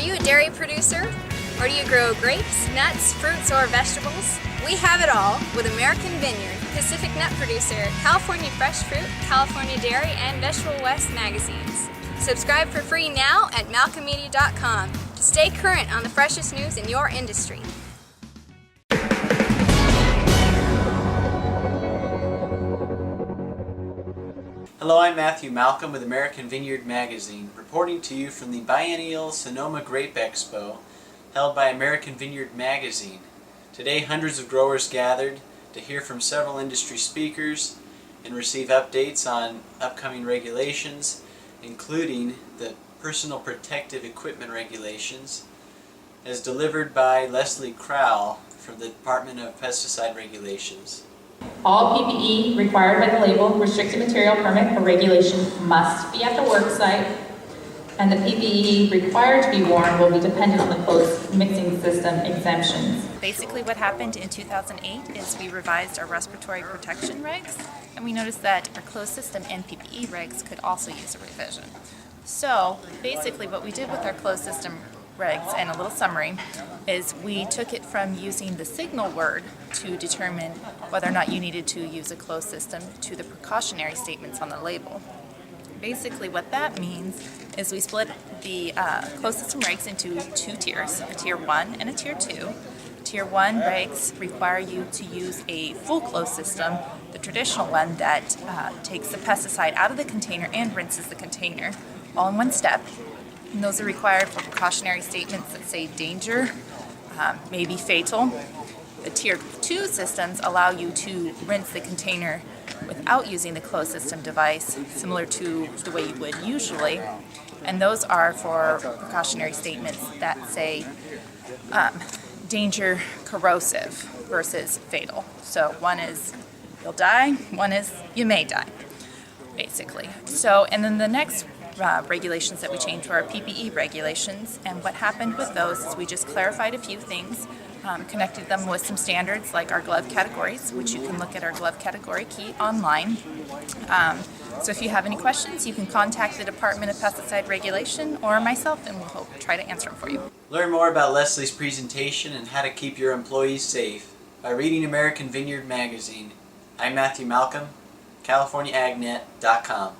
you a dairy producer? Or do you grow grapes, nuts, fruits, or vegetables? We have it all with American Vineyard, Pacific Nut Producer, California Fresh Fruit, California Dairy, and Vegetable West magazines. Subscribe for free now at malcolmmedia.com to stay current on the freshest news in your industry. Hello, I'm Matthew Malcolm with American Vineyard Magazine, reporting to you from the biennial Sonoma Grape Expo held by American Vineyard Magazine. Today, hundreds of growers gathered to hear from several industry speakers and receive updates on upcoming regulations, including the Personal Protective Equipment Regulations, as delivered by Leslie Crowl from the Department of Pesticide Regulations. All PPE required by the label, restricted material permit, or regulation must be at the work site, and the PPE required to be worn will be dependent on the closed mixing system exemptions. Basically what happened in 2008 is we revised our respiratory protection regs, and we noticed that our closed system and PPE regs could also use a revision. So basically what we did with our closed system regs, and a little summary, is we took it from using the signal word to determine whether or not you needed to use a closed system to the precautionary statements on the label. Basically what that means is we split the closed system regs into two tiers, a tier 1 and a tier 2. Tier 1 regs require you to use a full closed system, the traditional one that takes the pesticide out of the container and rinses the container, all in one step. And those are required for precautionary statements that say danger, may be fatal. The tier 2 systems allow you to rinse the container without using the closed system device, similar to the way you would usually. And those are for precautionary statements that say danger, corrosive versus fatal. So one is you'll die, one is you may die, basically. So, and then the next regulations that we changed were our PPE regulations, and what happened with those is we just clarified a few things, connected them with some standards like our glove categories, which you can look at our glove category key online. So if you have any questions, you can contact the Department of Pesticide Regulation or myself, and we'll try to answer them for you. Learn more about Leslie's presentation and how to keep your employees safe by reading American Vineyard Magazine. I'm Matthew Malcolm, CaliforniaAgNet.com.